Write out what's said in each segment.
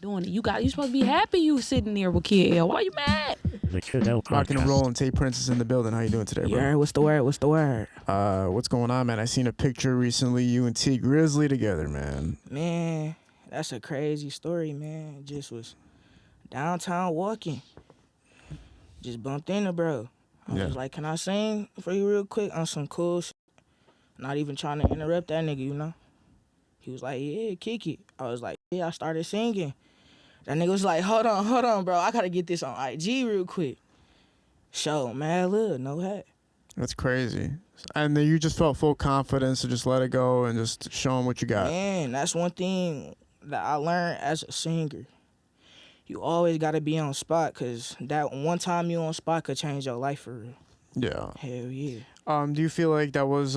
doing it. You supposed to be happy you sitting there with Kid L. Why you mad? Rocking and rolling. Tae Prince is in the building. How you doing today, bro? Yeah, what's the word? What's the word? What's going on, man? I seen a picture recently, you and Tee Grizzley together, man. Man, that's a crazy story, man. Just was downtown walking. Just bumped into bro. I was like, can I sing for you real quick on some cool shit? Not even trying to interrupt that nigga, you know? He was like, yeah, kick it. I was like, yeah, I started singing. That nigga was like, hold on, bro. I gotta get this on IG real quick. Show, man, look, no hat. That's crazy. And then you just felt full confidence to just let it go and just show them what you got. Man, that's one thing that I learned as a singer. You always gotta be on spot, because that one time you on spot could change your life for real. Yeah. Hell yeah. Do you feel like that was,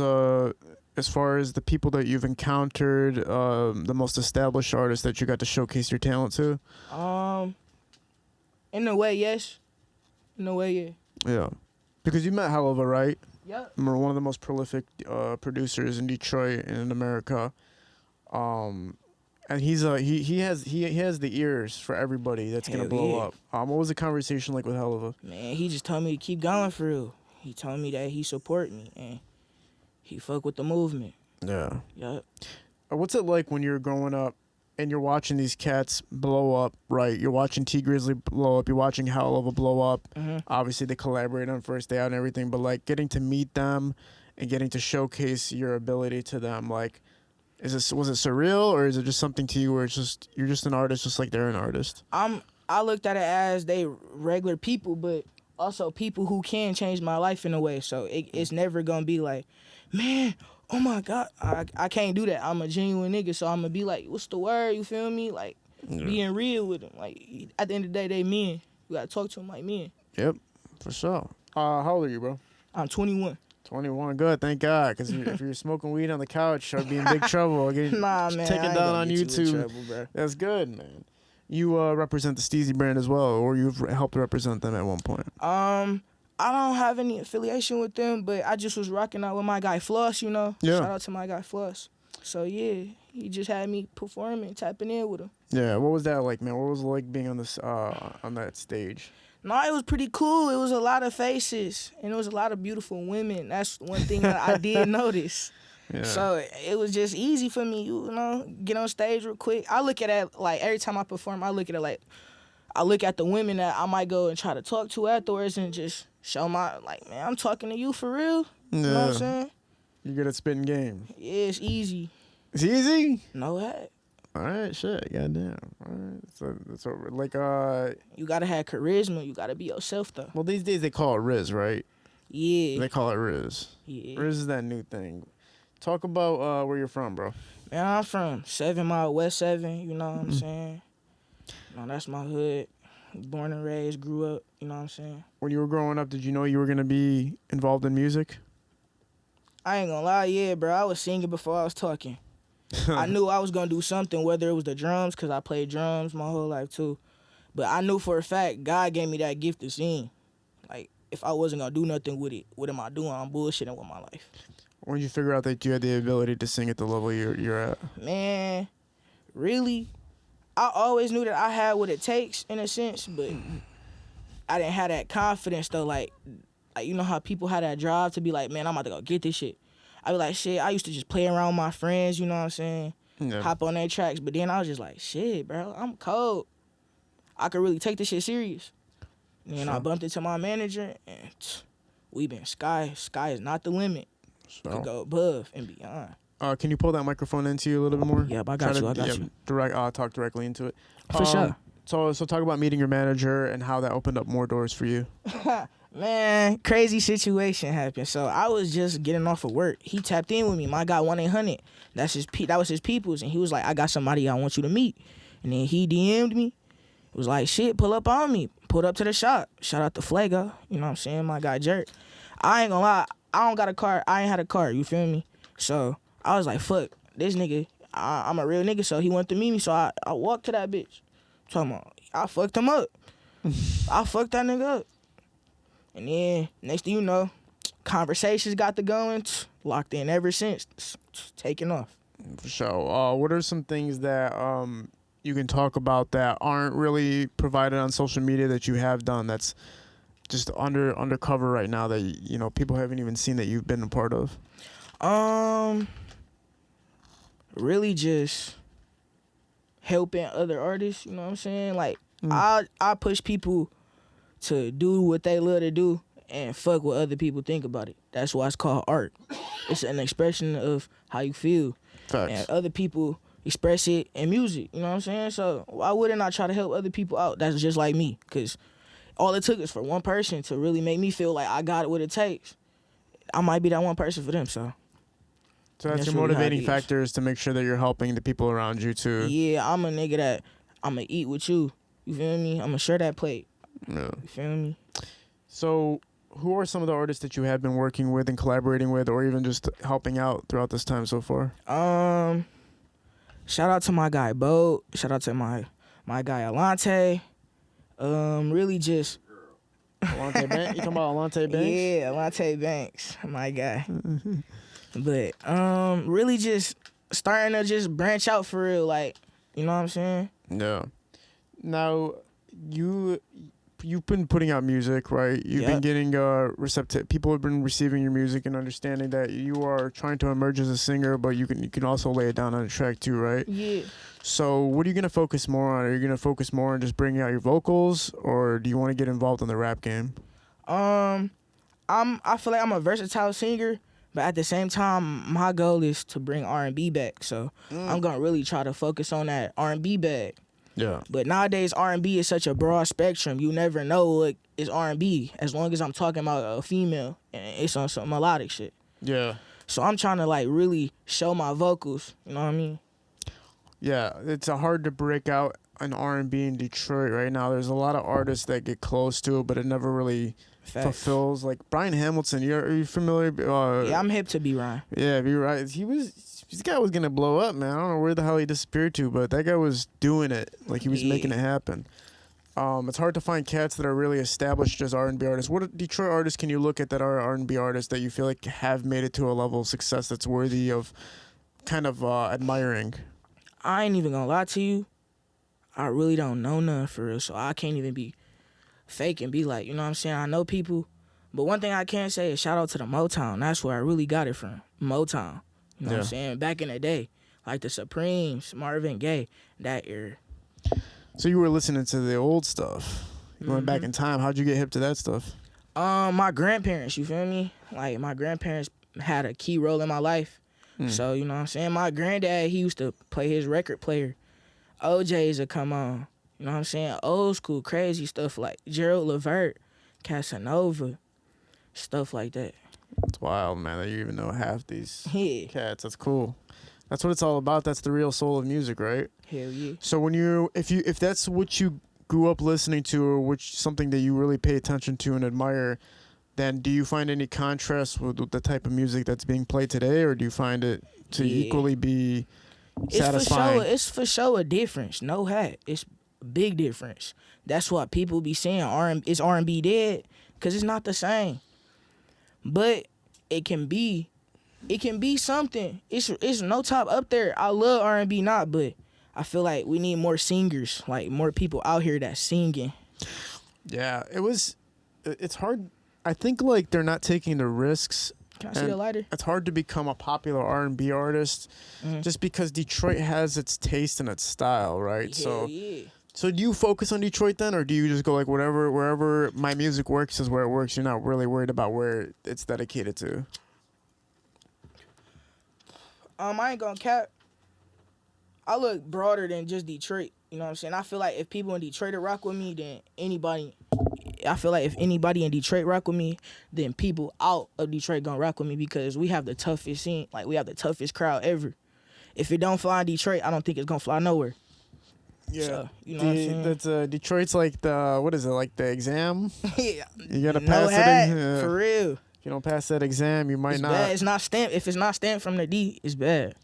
as far as the people that you've encountered, the most established artists that you got to showcase your talent to? In a way, yes. In a way, yeah. Yeah. Because you met Helluva, right? Yep. Remember, one of the most prolific producers in Detroit and in America. And he has the ears for everybody that's gonna blow up. What was the conversation like with Helluva? Man, he just told me to keep going for real. He told me that he support me and he fuck with the movement. Yeah. Yep. What's it like when you're growing up and you're watching these cats blow up, right? You're watching Tee Grizzley blow up. You're watching Helluva blow up. Mm-hmm. Obviously, they collaborate on First Day Out and everything, but, like, getting to meet them and getting to showcase your ability to them, like, was it surreal, or is it just something to you where it's just you're just an artist just like they're an artist? I looked at it as they regular people, but also people who can change my life in a way. So it's never gonna be like, man, oh my God, I can't do that. I'm a genuine nigga, so I'm gonna be like, what's the word? You feel me? Like, being real with them. Like, at the end of the day, they men. You gotta talk to them like men. Yep, for sure. How old are you, bro? I'm 21. 21, good, thank God. Because if you're smoking weed on the couch, I'd be in big trouble. Nah, man, taken down on YouTube. Trouble, bro. That's good, man. You represent the Steezy brand as well, or you've helped represent them at one point. I don't have any affiliation with them, but I just was rocking out with my guy Floss, you know? Yeah. Shout out to my guy Floss. So, yeah, he just had me performing, tapping in with him. Yeah, what was that like, man? What was it like being on this on that stage? No, it was pretty cool. It was a lot of faces, and it was a lot of beautiful women. That's one thing that I did notice. Yeah. So it was just easy for me, you know, get on stage real quick. I look at it like every time I perform, I look at it like I look at the women that I might go and try to talk to afterwards and just show my, like, man, I'm talking to you for real. Yeah. You know what I'm saying? You good at spitting game. Yeah, it's easy. It's easy? No hat. All right, shit, goddamn. All right, so like You gotta have charisma. You gotta be yourself though. well, these days they call it Riz, right? Yeah. They call it Riz. Yeah. Riz is that new thing. Talk about where you're from, bro. Man, I'm from 7 Mile, West 7, you know what I'm saying? No, that's my hood. Born and raised, grew up, you know what I'm saying? When you were growing up, did you know you were gonna be involved in music? I ain't gonna lie, yeah, bro. I was singing before I was talking. I knew I was gonna do something, whether it was the drums, because I played drums my whole life too. But I knew for a fact God gave me that gift to sing. Like, if I wasn't gonna do nothing with it, what am I doing? I'm bullshitting with my life. When did you figure out that you had the ability to sing at the level you're at? Man, really, I always knew that I had what it takes in a sense, but I didn't have that confidence though. Like you know how people have that drive to be like, man, I'm about to go get this shit. I be like, shit, I used to just play around with my friends, you know what I'm saying? Yeah. Hop on their tracks, but then I was just like, shit, bro, I'm cold. I could really take this shit serious. And then I bumped into my manager, and we been sky is not the limit. So. Could go above and beyond. Can you pull that microphone into you a little bit more? Yep, I got you. Talk directly into it. For sure. So talk about meeting your manager and how that opened up more doors for you. Man, crazy situation happened. So I was just getting off of work. He tapped in with me. My guy 1-800. That was his people's, and he was like, I got somebody I want you to meet. And then he DM'd me. It was like, shit, pull up on me. Pulled up to the shop. Shout out to Flago. You know what I'm saying? My guy Jerk. I ain't gonna lie. I don't got a car. I ain't had a car. You feel me? So I was like, fuck, this nigga. I'm a real nigga, so he wanted to meet me. So I walked to that bitch. Talking about, I fucked him up. I fucked that nigga up. And then, next thing you know, conversations got to going, locked in ever since, taking off. For sure. What are some things that you can talk about that aren't really provided on social media that you have done that's just undercover right now that you know people haven't even seen that you've been a part of? Really just helping other artists, you know what I'm saying? Like I push people to do what they love to do and fuck what other people think about it. That's why it's called art. It's an expression of how you feel. Facts. And other people express it in music, you know what I'm saying? So why wouldn't I try to help other people out? That's just like me, because all it took is for one person to really make me feel like I got what it takes. I might be that one person for them, so. So that's your really motivating factor is to make sure that you're helping the people around you too. Yeah, I'm a nigga that I'm going to eat with you. You feel me? I'm going to share that plate. Yeah. You feel me? So who are some of the artists that you have been working with and collaborating with or even just helping out throughout this time so far? Shout out to my guy Bo. Shout out to my guy Alante. Really just Alante Banks? You talking about Alante Banks? Yeah, Alante Banks, my guy. But really just starting to just branch out for real, like, you know what I'm saying? Yeah. Now you've been putting out music, right? You've been getting receptive. People have been receiving your music and understanding that you are trying to emerge as a singer, but you can also lay it down on a track too, right? Yeah. So what are you gonna focus more on? Are you gonna focus more on just bringing out your vocals, or do you want to get involved in the rap game? I feel like I'm a versatile singer, but at the same time, my goal is to bring R&B back. So I'm gonna really try to focus on that R&B bag. Yeah. But nowadays, R&B is such a broad spectrum. You never know what is R&B as long as I'm talking about a female and it's on some melodic shit. Yeah. So I'm trying to like really show my vocals. You know what I mean? Yeah, it's hard to break out an R&B in Detroit right now. There's a lot of artists that get close to it, but it never really fulfills. Like Brian Hamilton, are you familiar? Yeah, I'm hip to be Ryan. Yeah, be right. This guy was gonna blow up, man. I don't know where the hell he disappeared to, but that guy was doing it. Like he was making it happen. It's hard to find cats that are really established as R&B artists. What Detroit artists can you look at that are R&B artists that you feel like have made it to a level of success that's worthy of kind of admiring? I ain't even gonna lie to you. I really don't know none for real, so I can't even be fake and be like, you know what I'm saying? I know people, but one thing I can say is shout out to the Motown. That's where I really got it from, Motown. You know what I'm saying? Back in the day, like the Supremes, Marvin Gaye, that era. So you were listening to the old stuff. You went back in time. How'd you get hip to that stuff? My grandparents, you feel me? Like my grandparents had a key role in my life. So, you know what I'm saying? My granddad, he used to play his record player. OJ's would come on. You know what I'm saying? Old school, crazy stuff like Gerald Levert, Casanova, stuff like that. It's wild, man, that you even know half these Yeah. cats. That's cool. That's what it's all about. That's the real soul of music, right? Hell yeah. So when if that's what you grew up listening to, or something that you really pay attention to and admire, then do you find any contrast with the type of music that's being played today, or do you find it to equally be satisfying? It's for sure a difference. No hat. It's a big difference. That's what people be saying. Is R&B dead? Because it's not the same. But it can be something. It's no top up there. I love R&B not, but I feel like we need more singers, like more people out here that's singing. Yeah, it's hard. I think like they're not taking the risks. Can I see the lighter? It's hard to become a popular R&B artist just because Detroit has its taste and its style, right? Hell yeah. So do you focus on Detroit then, or do you just go like wherever my music works is where it works? You're not really worried about where it's dedicated to. I ain't gonna cap. I look broader than just Detroit. You know what I'm saying? I feel like if people in Detroit rock with me, then I feel like if anybody in Detroit rock with me, then people out of Detroit gonna rock with me because we have the toughest scene. Like, we have the toughest crowd ever. If it don't fly in Detroit, I don't think it's gonna fly nowhere. Yeah, so, you know what I'm saying? That's Detroit's like what is it, like the exam? Yeah, you gotta no pass hat, it. for real. If you don't pass that exam, you might It's not. bad. It's not stamped. If it's not stamped from the D, it's bad.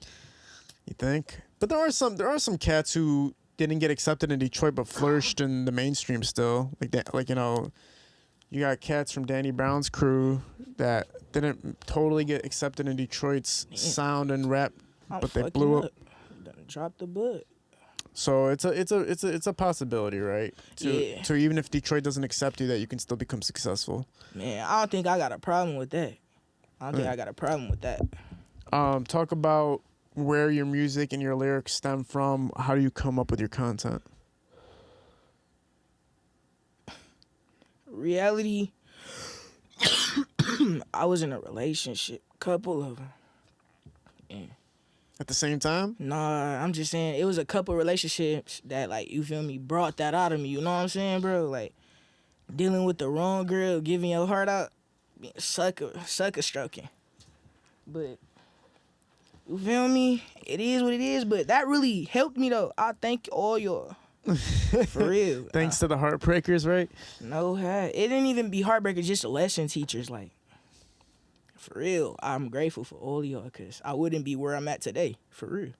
You think? But there are some cats who didn't get accepted in Detroit but flourished in the mainstream still. Like that, like, you know, you got cats from Danny Brown's crew that didn't totally get accepted in Detroit's sound and rap, but they blew up. Drop the butt. So it's a possibility, right? Yeah. To even if Detroit doesn't accept you, that you can still become successful. Man, I don't think I got a problem with that. Talk about where your music and your lyrics stem from. How do you come up with your content? Reality. I was in a relationship, couple of them. At the same time? Nah, I'm just saying it was a couple relationships that, like, you feel me, brought that out of me. You know what I'm saying, bro? Like, dealing with the wrong girl, giving your heart out, being sucker stroking. But you feel me? It is what it is. But that really helped me though. I thank all y'all. For real. Thanks to the heartbreakers, right? No hat. It didn't even be heartbreakers, just lesson teachers. Like, for real, I'm grateful for all of y'all because I wouldn't be where I'm at today. For real.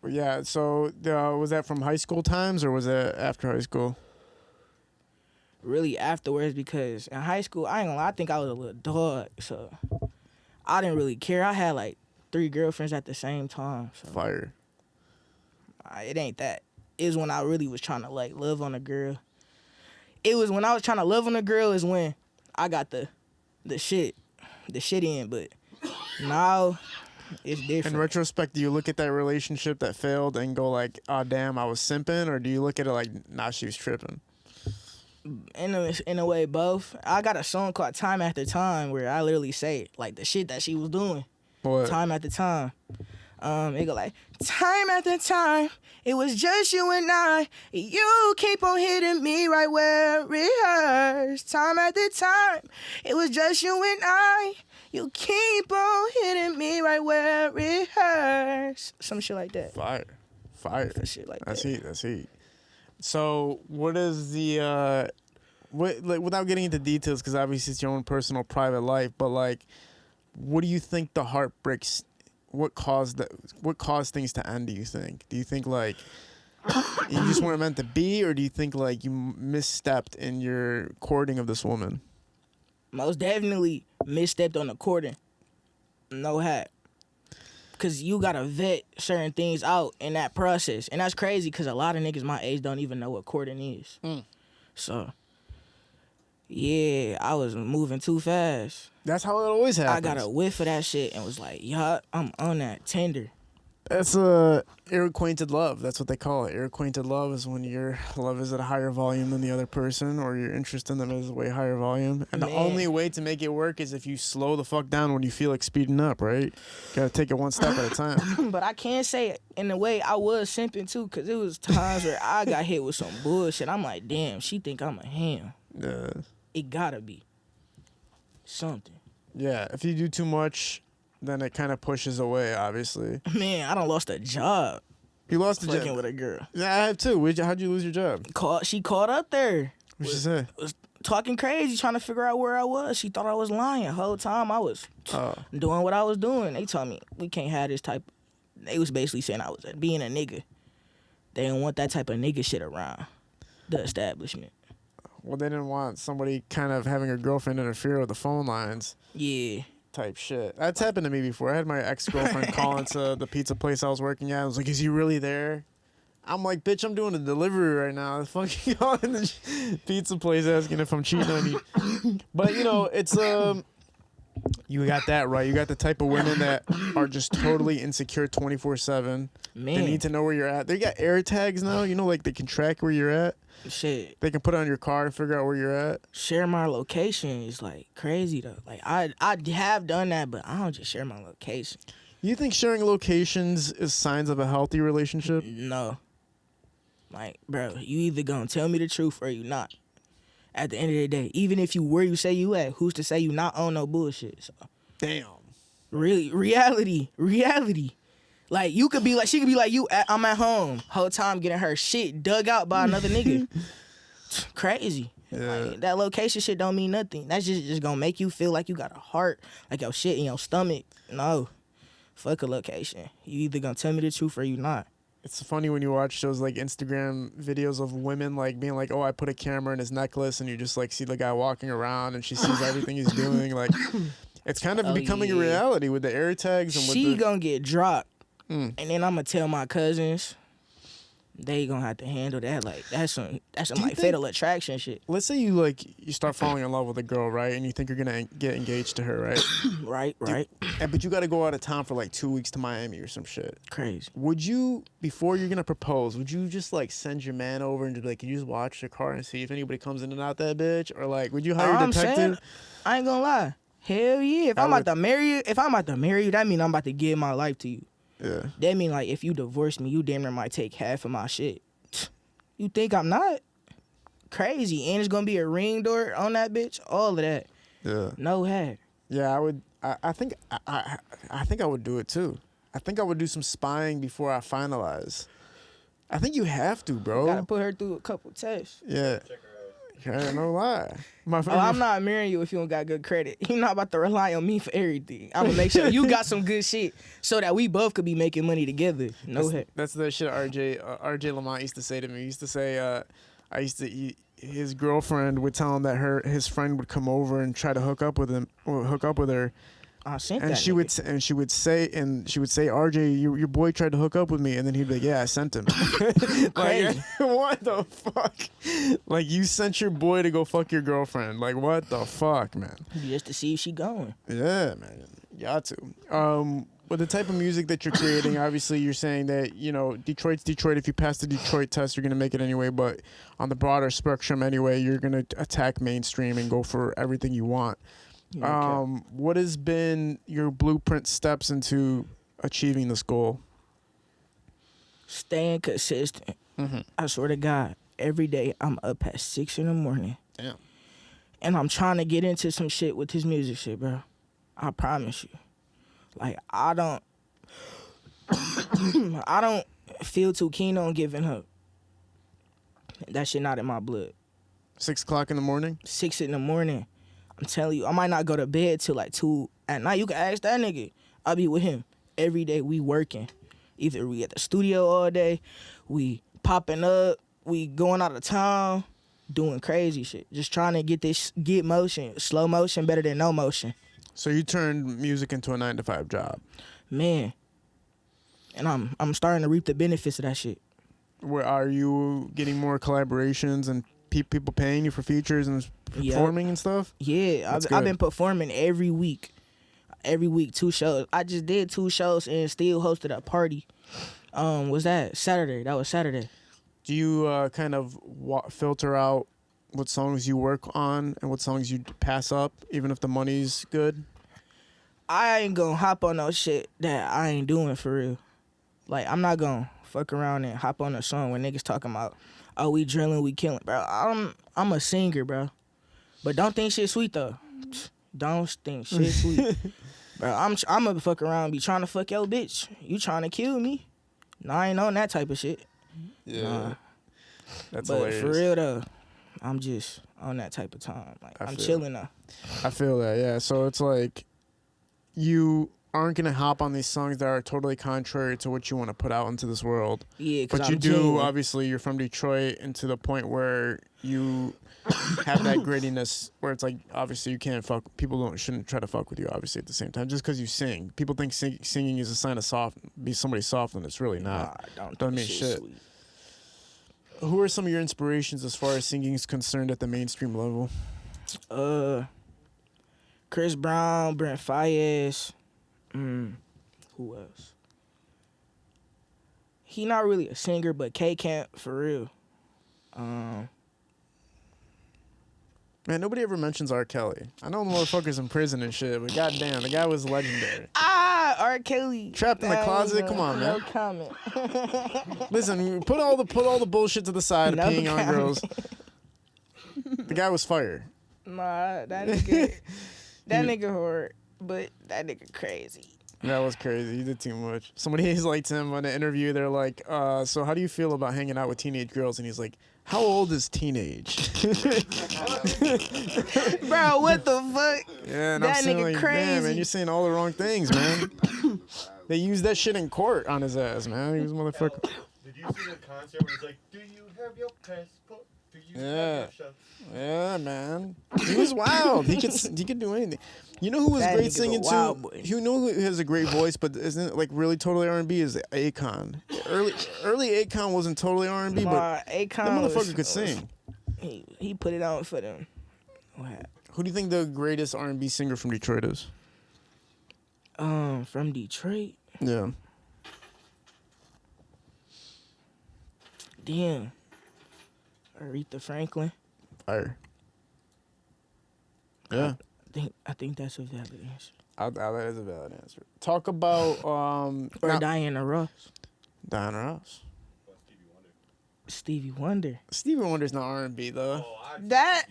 Yeah. So was that from high school times or was that after high school? Really afterwards, because in high school, I ain't gonna lie, I think I was a little dog. So I didn't really care. I had like 3 girlfriends at the same time. So Fire. it ain't that. It was when I really was trying to like love on a girl. It was when I was trying to love on a girl is when I got the shit in. But now it's different. In retrospect, do you look at that relationship that failed and go like, "Oh damn, I was simping," or do you look at it like, "Nah, she was tripping"? In a way, both. I got a song called Time After Time where I literally say like the shit that she was doing. What? Time after time. It go like, time after time, it was just you and I. You keep on hitting me right where it hurts. Time after time, it was just you and I. You keep on hitting me right where it hurts. Some shit like that. Fire. Some shit like That's that. That's heat. So, what is the without getting into details, because obviously it's your own personal private life, but like, what do you think the heartbreaks? What caused things to end? Do you think? Do you think like you just weren't meant to be, or do you think like you misstepped in your courting of this woman? Most definitely misstepped on the courting. No hat. Because you got to vet certain things out in that process. And that's crazy because a lot of niggas my age don't even know what courting is. So, yeah, I was moving too fast. That's how it always happens. I got a whiff of that shit and was like, yeah, I'm on that tender. That's irrequited love. That's what they call it. Irrequited love is when your love is at a higher volume than the other person, or your interest in them is way higher volume. And the only way to make it work is if you slow the fuck down when you feel like speeding up, right? Gotta take it one step at a time. But I can say, in a way, I was simping too, because it was times where I got hit with some bullshit. I'm like, damn, she think I'm a ham. It gotta be something. Yeah, if you do too much, then it kind of pushes away, obviously. Man, I done lost a job. You lost a Fucking job? with a girl. Yeah, I have too. How'd you lose your job? She called up there. What'd she say? Was talking crazy, trying to figure out where I was. She thought I was lying. The whole time I was doing what I was doing. They told me, we can't have this type. They was basically saying I was being a nigga. They didn't want that type of nigga shit around the establishment. Well, they didn't want somebody kind of having her girlfriend interfere with the phone lines. Yeah. Type shit. That's happened to me before. I had my ex-girlfriend call into the pizza place I was working at. I was like, is he really there? I'm like, bitch, I'm doing a delivery right now. I'm fucking calling the pizza place asking if I'm cheating on you. But, you know, it's, you got that right. You got the type of women that are just totally insecure 24/7. Man. They need to know where you're at. They got air tags now, you know, like they can track where you're at. Shit. They can put it on your car and figure out where you're at. Share my location is like crazy though. Like I have done that, but I don't just share my location. You think sharing locations is signs of a healthy relationship? No. Like, bro, you either gonna tell me the truth or you not. At the end of the day, even if you where you say you at, who's to say you not on no bullshit? So, damn. Really, reality. Like you could be like, she could be like, I'm at home, whole time getting her shit dug out by another nigga. Crazy. Yeah. Like, that location shit don't mean nothing. That's just gonna make you feel like you got a heart, like your shit in your stomach. No, fuck a location. You either gonna tell me the truth or you not. It's funny when you watch those like Instagram videos of women like being like, oh, I put a camera in his necklace, and you just like see the guy walking around and she sees everything he's doing. Like, it's kind of becoming a reality with the air tags and with she gonna get dropped. Mm. And then I'm gonna tell my cousins. they gonna have to handle that. Like that's some Do you like fatal attraction shit. Let's say you start falling in love with a girl, right? And you think you're gonna get engaged to her, right? Right. But you got to go out of town for like 2 weeks to Miami or some shit. Crazy. Would you, before you're gonna propose, would you just like send your man over and just be like, can you just watch the car and see if anybody comes in and out that bitch, or like, would you hire a detective? I ain't gonna lie. Hell yeah. If I'm about to marry you, that mean I'm about to give my life to you. Yeah. That mean like if you divorce me, you damn near might take half of my shit. You think I'm not? Crazy. And it's gonna be a ring door on that bitch. All of that. Yeah. No hat. Yeah, I would. I think I would do it too. I think I would do some spying before I finalize. I think you have to, bro. Gotta put her through a couple tests. Yeah. Yeah, no lie. I'm not marrying you if you don't got good credit. You're not about to rely on me for everything. I'm gonna make sure you got some good shit so that we both could be making money together. That's the shit RJ Lamont used to say to me. He used to say, his girlfriend would tell him that his friend would come over and try to hook up with her. I sent and that she nigga. would say, RJ, your boy tried to hook up with me, and then he'd be like, yeah, I sent him. Like, what the fuck? Like, you sent your boy to go fuck your girlfriend. Like, what the fuck, man? Just to see if she going. Yeah, man. You got to. With the type of music that you're creating, obviously you're saying that, Detroit's Detroit. If you pass the Detroit test, you're going to make it anyway. But on the broader spectrum anyway, you're going to attack mainstream and go for everything you want. Okay. What has been your blueprint steps into achieving this goal? Staying consistent. Mm-hmm. I swear to God, every day I'm up at 6 a.m. Damn. And I'm trying to get into some shit with this music shit, bro. I promise you. Like, I don't feel too keen on giving up. That shit not in my blood. 6 o'clock in the morning? 6 in the morning. I'm telling you, I might not go to bed till like 2 at night. You can ask that nigga. I'll be with him. Every day we working. Either we at the studio all day, we popping up, we going out of town, doing crazy shit. Just trying to get motion. Slow motion better than no motion. So you turned music into a 9-to-5 job. Man. And I'm starting to reap the benefits of that shit. Where are you getting more collaborations and people paying you for features and performing and stuff? Yeah, I've been performing every week. Every week, 2 shows. I just did 2 shows and still hosted a party. Was that Saturday? That was Saturday. Do you kind of filter out what songs you work on and what songs you pass up, even if the money's good? I ain't gonna hop on no shit that I ain't doing for real. Like, I'm not gonna fuck around and hop on a song when niggas talking about, oh, we drilling, we killing. Bro, I'm a singer, bro. But don't think shit sweet, though. Don't think shit sweet. Bro, I'm gonna fuck around and be trying to fuck your bitch. You trying to kill me? No, I ain't on that type of shit. Yeah. Nah. That's but hilarious. For real, though, I'm just on that type of time. Like, I'm chilling now. I feel that, yeah. So it's like you aren't going to hop on these songs that are totally contrary to what you want to put out into this world. Yeah, but you do, obviously, you're from Detroit, and to the point where you have that grittiness where it's like, obviously, you can't fuck. People shouldn't try to fuck with you, obviously, at the same time. Just because you sing. People think singing is a sign of somebody soft, and it's really not. Nah, don't mean shit. Sweet. Who are some of your inspirations as far as singing is concerned at the mainstream level? Chris Brown, Brent Faiyaz. Who else? He not really a singer, but K Camp for real. Man, nobody ever mentions R. Kelly. I know the motherfucker's in prison and shit, but goddamn, the guy was legendary. R. Kelly. Trapped in the closet? Come on, man. No comment. Listen, put all the bullshit to the side of peeing on girls. The guy was fire. Nah, that nigga, nigga hard, but that nigga crazy. That was crazy. He did too much. Somebody is like to him on an interview. They're like, so how do you feel about hanging out with teenage girls? And he's like, how old is teenage? Bro, what the fuck? Yeah, and that I'm saying, nigga like, crazy. damn, man, you're saying all the wrong things, man. They used that shit in court on his ass, man. He was a motherfucker. Did you see the concert where he's like, do you have your passport? Yeah. Yeah, man. He was wild. He could do anything. You know who was That great nigga's a singing wild too? boy. You know who has a great voice, but isn't like really totally R&B is Akon. Early Akon wasn't totally R&B, but Akon that motherfucker could sing. He put it on for them. What? Who do you think the greatest R&B singer from Detroit is? From Detroit. Yeah. Damn. Aretha Franklin. Fire. Yeah. I think that's a valid answer. That is a valid answer. Talk about Or Diana Ross. Diana Ross. Stevie Wonder. Stevie Wonder's not R&B though. That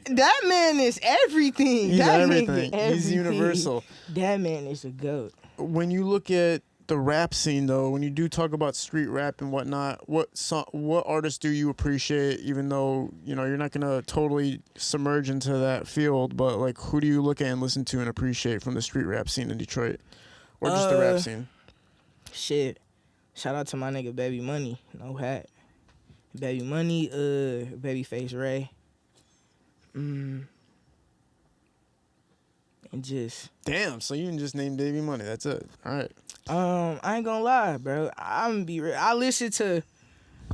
man is everything. He's that everything. Nigga, He's everything. universal. That man is a goat. When you look at the rap scene though, when you do talk about street rap and whatnot, what artists do you appreciate, even though, you know, you're not gonna totally submerge into that field, but like who do you look at and listen to and appreciate from the street rap scene in Detroit? Or just the rap scene? Shit. Shout out to my nigga Baby Money. No hat. Baby Money, Babyface Ray. And just Damn, so you can just name Baby Money, that's it. All right. I ain't gonna lie, bro. I'm gonna be real. I listen to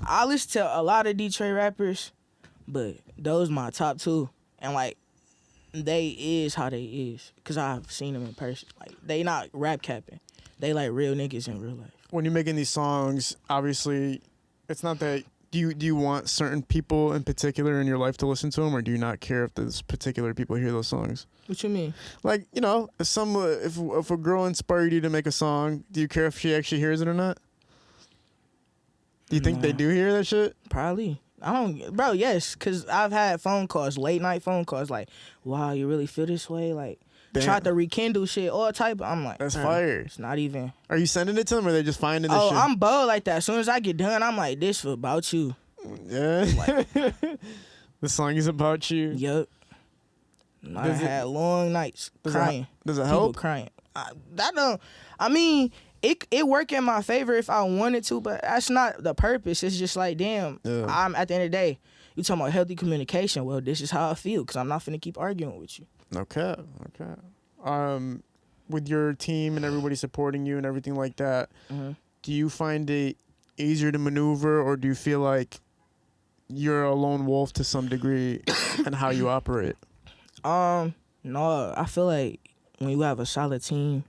a lot of Detroit rappers, but those my top two. And like they is how they is. Cause I've seen them in person. Like they not rap capping. They like real niggas in real life. When you're making these songs, obviously it's not that do you want certain people in particular in your life to listen to them, or do you not care if those particular people hear those songs? What you mean? Like, you know, if a girl inspired you to make a song, do you care if she actually hears it or not? Do you think they do hear that shit? Probably. I don't, bro. Yes, cause I've had phone calls, late night phone calls, like, "Wow, you really feel this way?" Like, Damn. tried to rekindle shit, all type. I'm like, That's bro, fire. It's not even. Are you sending it to them, or are they just finding this shit? I'm bold like that. As soon as I get done, I'm like, "This for about you." Yeah. Like, the song is about you. yup. I had long nights crying. Does it People help? crying. I mean, it work in my favor if I wanted to, but that's not the purpose. It's just like, damn, Yeah. I'm at the end of the day, you talking about healthy communication. Well, this is how I feel, because I'm not finna keep arguing with you. Okay. With your team and everybody supporting you and everything like that, do you find it easier to maneuver, or do you feel like you're a lone wolf to some degree in how you operate? No, I feel like when you have a solid team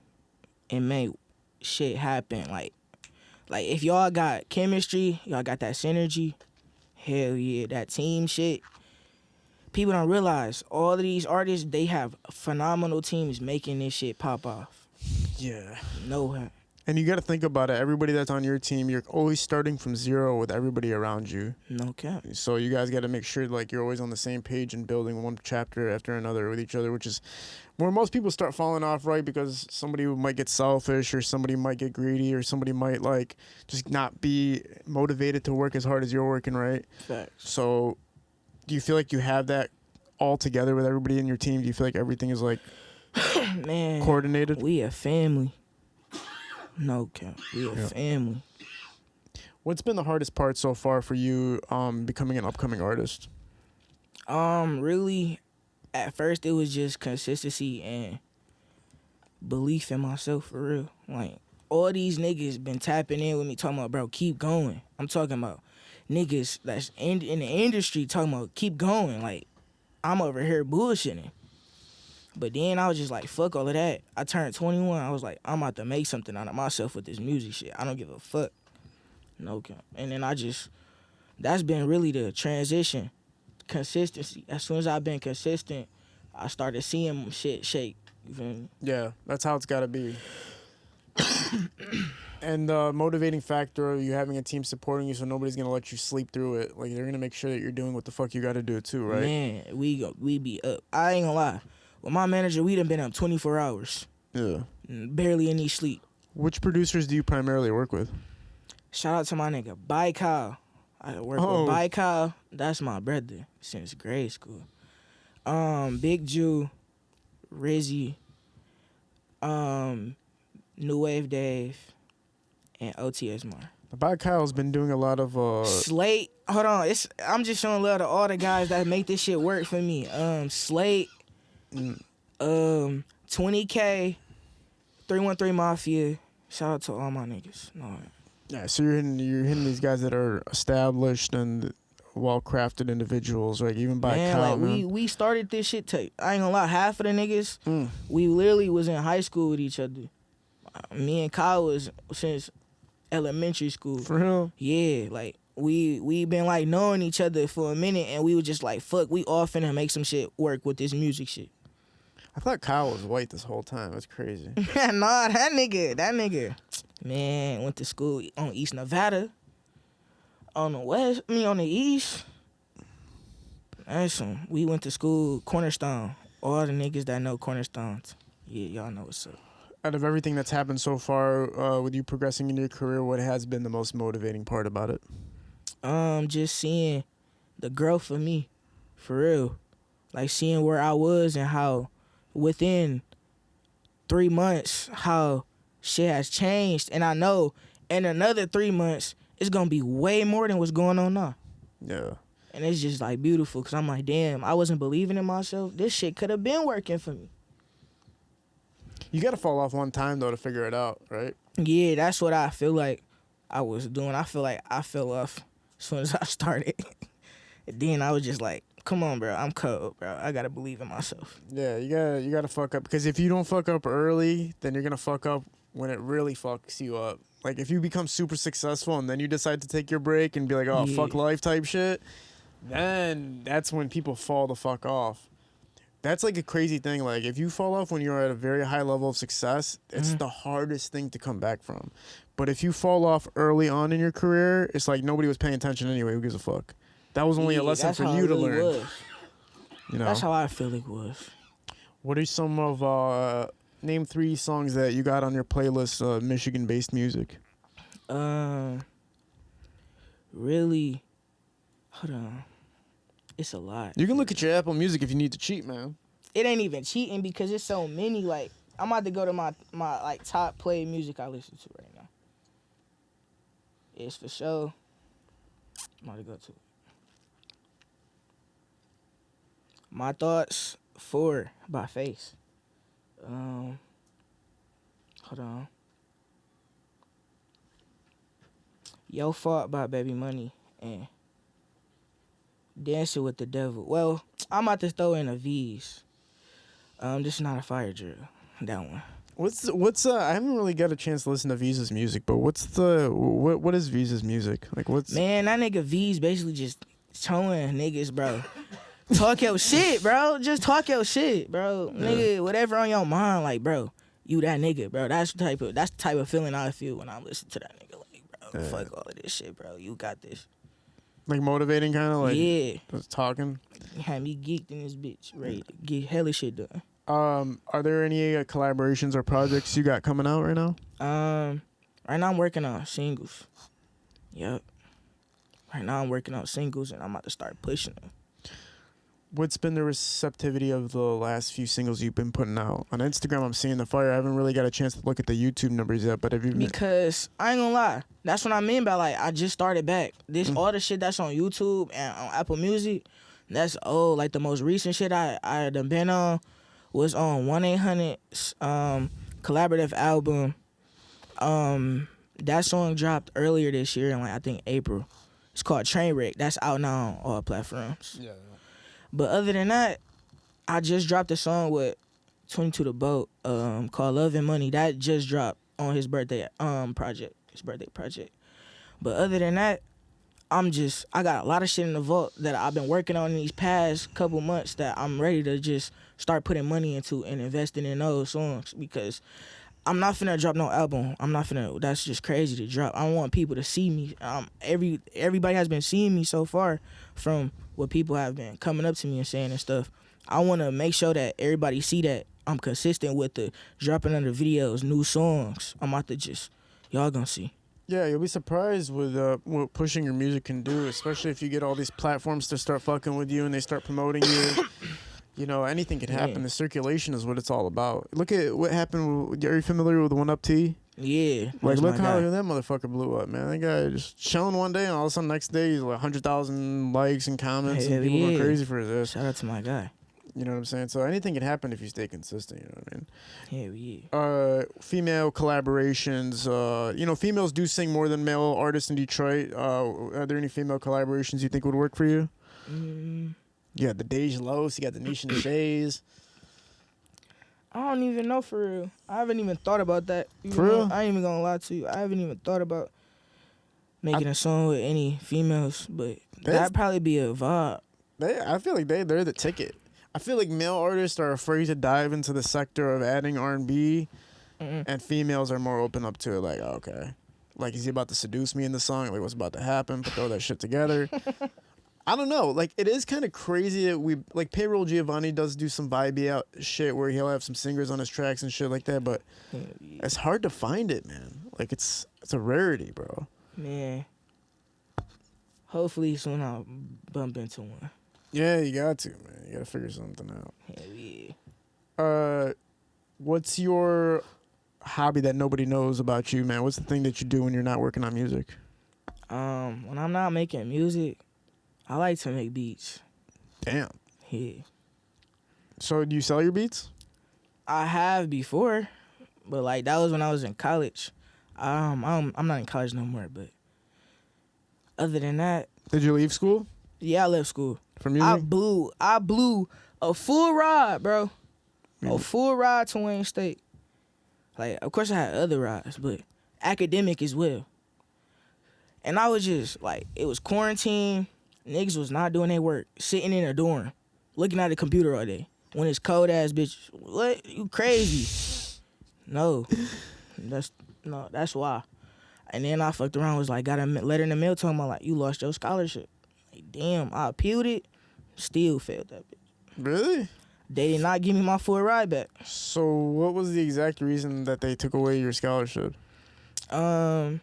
and make shit happen, like if y'all got chemistry, y'all got that synergy, hell yeah, that team shit. People don't realize all of these artists, they have phenomenal teams making this shit pop off. Yeah. No. And you got to think about it. Everybody that's on your team, you're always starting from zero with everybody around you. No cap. So you guys got to make sure like you're always on the same page and building one chapter after another with each other, which is where most people start falling off, right? Because somebody might get selfish, or somebody might get greedy, or somebody might like just not be motivated to work as hard as you're working, right? Facts. So do you feel like you have that all together with everybody in your team? Do you feel like everything is like Man, coordinated? we a family. No cap. We a family. What's been the hardest part so far for you becoming an upcoming artist? Really, at first it was just consistency and belief in myself, for real. Like, all these niggas been tapping in with me talking about, bro, keep going. I'm talking about niggas that's in the industry talking about keep going. Like, I'm over here bullshitting. But then I was just like, fuck all of that. I turned 21. I was like, I'm about to make something out of myself with this music shit. I don't give a fuck. No cap. And then that's been really the transition. Consistency. As soon as I've been consistent, I started seeing shit shake. You feel me? Yeah, that's how it's got to be. And the motivating factor of you having a team supporting you, so nobody's going to let you sleep through it. Like, they're going to make sure that you're doing what the fuck you got to do too, right? Man, we be up. I ain't gonna lie. With my manager, we done been up 24 hours. Yeah. Barely any sleep. Which producers do you primarily work with? Shout out to my nigga, Baikal. I work with Baikal. That's my brother since grade school. Big Jew, Rizzy, New Wave Dave, and OTS Mar. Bob Kyle's been doing a lot of Slate. Hold on. I'm just showing love to all the guys that make this shit work for me. Slate. 20K. 313 Mafia. Shout out to all my niggas. No. yeah. So you're hitting these guys that are established and well-crafted individuals, like even by Man, Kyle. like we started this shit. I ain't gonna lie. Half of the niggas, we literally was in high school with each other. Me and Kyle was since elementary school. For real? Yeah, like we been like knowing each other for a minute, and we were just like, fuck, we all finna make some shit work with this music shit. I thought Kyle was white this whole time. That's crazy. Nah, that nigga, man, went to school on East Nevada. On the East. We went to school, Cornerstone. All the niggas that know Cornerstones. Yeah, y'all know what's up. Out of everything that's happened so far, with you progressing in your career, what has been the most motivating part about it? Just seeing the growth of me, for real. Like seeing where I was and how within 3 months, how shit has changed. And I know in another 3 months, it's gonna be way more than what's going on now. Yeah. And it's just like beautiful, because I'm like, damn, I wasn't believing in myself. This shit could have been working for me. You got to fall off one time, though, to figure it out, right? Yeah, that's what I feel like I was doing. I feel like I fell off as soon as I started. And then I was just like, come on, bro, I'm cold, bro. I got to believe in myself. Yeah, you gotta fuck up. Because if you don't fuck up early, then you're going to fuck up when it really fucks you up. Like, if you become super successful and then you decide to take your break and be like, oh, fuck life type shit, then that's when people fall the fuck off. That's like a crazy thing. Like, if you fall off when you're at a very high level of success, it's the hardest thing to come back from. But if you fall off early on in your career, it's like nobody was paying attention anyway. Who gives a fuck? That was only a lesson for you to learn. You know? That's how I feel it was. What are some of name 3 songs that you got on your playlist, Michigan-based music? Really, hold on. It's a lot. You can look at your Apple Music if you need to cheat, man. It ain't even cheating because it's so many. Like, I'm about to go to my like top played music I listen to right now. It's for sure. I'm about to go to it. My Thoughts 4 by Face. Hold on. Yo Fault by Baby Money and Dancing with the Devil. Well, I'm about to throw in a V's. This is Not a Fire Drill. That one. What's I haven't really got a chance to listen to Visa's music, but what is Visa's music? Like what's Man, that nigga V's basically just showing niggas, bro. Talk your shit, bro. Just talk your shit, bro. Yeah. Nigga, whatever on your mind, like, bro, you that nigga, bro. That's the type of feeling I feel when I listen to that nigga. Like, bro, fuck all of this shit, bro. You got this. Like motivating, kind of like just talking. Had me geeked in this bitch, ready to get hella shit done. Are there any collaborations or projects you got coming out right now? Right now I'm working on singles. Yep. Right now I'm working on singles and I'm about to start pushing them. What's been the receptivity of the last few singles you've been putting out? On Instagram, I'm seeing the fire. I haven't really got a chance to look at the YouTube numbers yet, but have you been... Because, I ain't gonna lie, that's what I mean by, like, I just started back. All the shit that's on YouTube and on Apple Music, that's old. Like, the most recent shit I done been on was on 1-800's collaborative album. That song dropped earlier this year in, like, I think April. It's called Trainwreck. That's out now on all platforms. Yeah. But other than that, I just dropped a song with 22 The Boat called Love and Money. That just dropped on his birthday project. But other than that, I got a lot of shit in the vault that I've been working on in these past couple months that I'm ready to just start putting money into and investing in those songs because I'm not finna drop no album. That's just crazy to drop. I want people to see me. Everybody has been seeing me so far from what people have been coming up to me and saying and stuff. I want to make sure that everybody see that I'm consistent with the dropping under videos, new songs. I'm about to y'all gonna see. Yeah, you'll be surprised with what pushing your music can do, especially if you get all these platforms to start fucking with you and they start promoting you. You know, anything can happen. The circulation is what it's all about. Look at what happened. Are you familiar with 1UP T? Yeah. Like, that's look my how guy. that motherfucker blew up, man. That guy just chilling one day, and all of a sudden, next day, he's like 100,000 likes and comments, Hell and people going yeah. crazy for this. Shout out to my guy. You know what I'm saying? So anything can happen if you stay consistent. You know what I mean? Hell yeah. Female collaborations. Females do sing more than male artists in Detroit. Are there any female collaborations you think would work for you? You got the Dej Los. You got the Nisha Shays. I don't even know for real. I haven't even thought about that. For real? I ain't even gonna lie to you. I haven't even thought about making a song with any females, but that'd probably be a vibe. I feel like they're the ticket. I feel like male artists are afraid to dive into the sector of adding R&B, and females are more open up to it. Like, okay, like, is he about to seduce me in the song? Like, what's about to happen? Throw that shit together. I don't know. Like, it is kind of crazy that Payroll Giovanni does do some vibey out shit where he'll have some singers on his tracks and shit like that, but it's hard to find it, man. Like, it's a rarity, bro. Man. Hopefully soon I'll bump into one. Yeah, you got to, man. You got to figure something out. Hell yeah. What's your hobby that nobody knows about you, man? What's the thing that you do when you're not working on music? When I'm not making music, I like to make beats. Damn. Yeah. So do you sell your beats? I have before, but like that was when I was in college. I'm not in college no more, but other than that, Did you leave school yeah, I left school. for music? I blew a full ride, bro. A full ride to Wayne State. Like, of course I had other rides, but academic as well. And I was just like, it was quarantine. Niggas was not doing their work, sitting in a dorm, looking at the computer all day. When it's cold ass bitch, what? You crazy? No, that's why. And then I fucked around, was like, got a letter in the mail talking about like, you lost your scholarship. Like, damn, I appealed it, still failed that bitch. Really? They did not give me my full ride back. So what was the exact reason that they took away your scholarship? To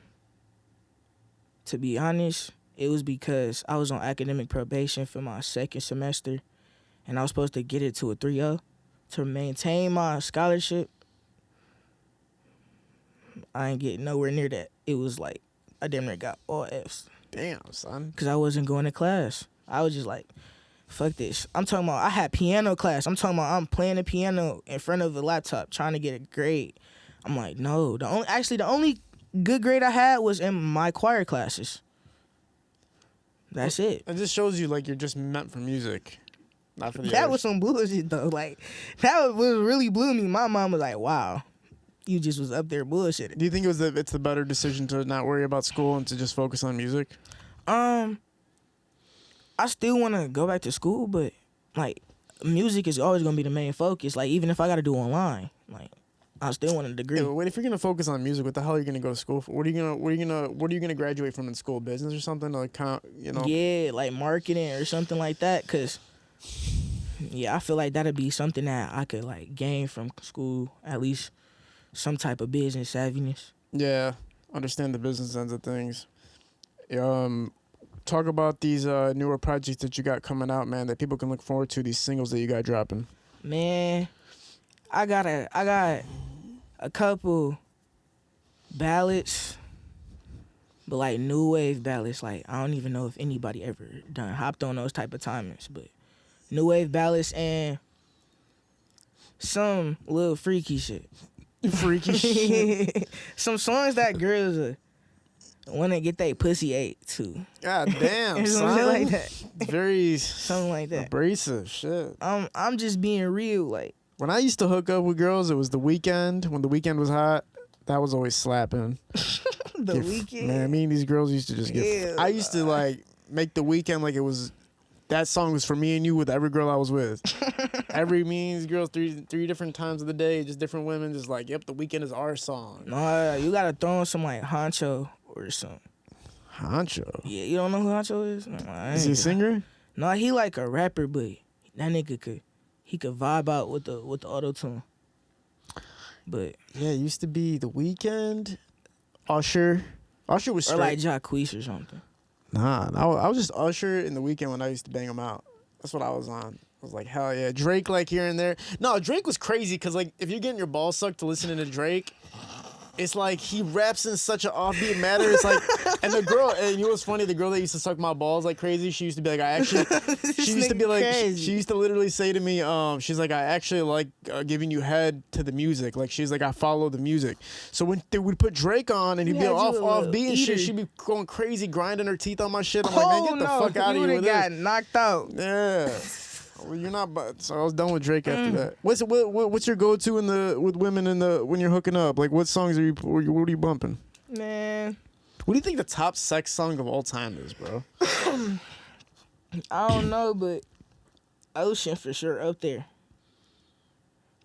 be honest, it was because I was on academic probation for my second semester, and I was supposed to get it to a 3.0 to maintain my scholarship. I ain't getting nowhere near that. It was like I damn near got all Fs. Damn, son. Because I wasn't going to class. I was just like, fuck this. I'm talking about I had piano class. I'm talking about I'm playing the piano in front of a laptop trying to get a grade. I'm like, no. The only good grade I had was in my choir classes. That's it. It just shows you like you're just meant for music, not for the That others. was some bullshit though. Like that was really blew me. My mom was like, wow, you just was up there bullshitting. Do you think it's the better decision to not worry about school and to just focus on music? I still want to go back to school, but like music is always gonna be the main focus. Like even if I gotta do online, like I still want a degree. Yeah, but wait, if you're gonna focus on music, what the hell are you gonna go to school for? What are you gonna graduate from in school? Business or something? Like, Yeah, like marketing or something like that. Cause yeah, I feel like that'd be something that I could like gain from school, at least some type of business savviness. Yeah, understand the business ends of things. Talk about these newer projects that you got coming out, man, that people can look forward to. These singles that you got dropping. Man, I got a couple ballads, but like new wave ballads. Like I don't even know if anybody ever hopped on those type of timings, but new wave ballads and some little freaky shit. Freaky shit. Some songs that girls want to get their pussy ate too. God damn, Something son. like that. Very Something like that. abrasive shit. I'm just being real. Like When I used to hook up with girls, it was The Weeknd. When The Weeknd was hot, that was always slapping. the weekend. Man, me and these girls used to just get. Yeah. I used to like make The Weeknd like it was. That song was for me and you with every girl I was with. Every me and these girls, three different times of the day, just different women, just like, yep, The Weeknd is our song. No, you gotta throw on some like Honcho or something. Honcho. Yeah, you don't know who Honcho is? No, Is he a singer? No, he like a rapper, but that nigga could vibe out with the auto tune. But Yeah, it used to be The Weeknd, Usher. Usher was or straight. like Jacquees or something. Nah, I was just Usher in The Weeknd when I used to bang him out. That's what I was on. I was like, hell yeah. Drake, like, here and there. No, Drake was crazy because, like, if you're getting your balls sucked to listening to Drake, it's like he raps in such an offbeat manner. It's like, and the girl, and you know what's funny? The girl that used to suck my balls like crazy, she used to be like, she used to be like, she used to literally say to me, she's like, I actually like giving you head to the music. Like, she's like, I follow the music. So when they would put Drake on and he'd be off beat and shit, she'd be going crazy, grinding her teeth on my shit. I'm like, man, get the fuck out of here with this. Got knocked out. Yeah. Well, you're not, but so I was done with Drake after that. What's your go-to with women when you're hooking up? Like, what songs what are you bumping? Man, what do you think the top sex song of all time is, bro? I don't know, but Ocean for sure up there.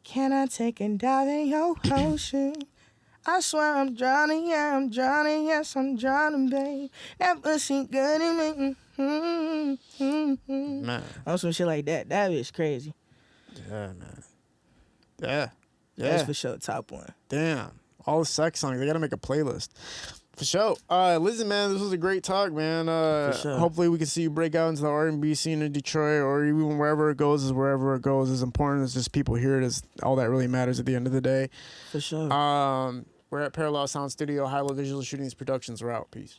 Can I take a dive in your ocean? I swear I'm drowning, yeah, I'm drowning, yes, I'm drowning, babe. That pussy good in me. Man. On some shit like that. That is crazy. Yeah, man. Yeah. That's for sure top one. Damn. All the sex songs. They got to make a playlist. For sure. Listen, man, this was a great talk, man. For sure. Hopefully we can see you break out into the R&B scene in Detroit, or even wherever it goes is wherever it goes. As important as just people hear it is all that really matters at the end of the day. For sure. We're at Parallel Sound Studio, High Low Visual Shootings Productions. We're out. Peace.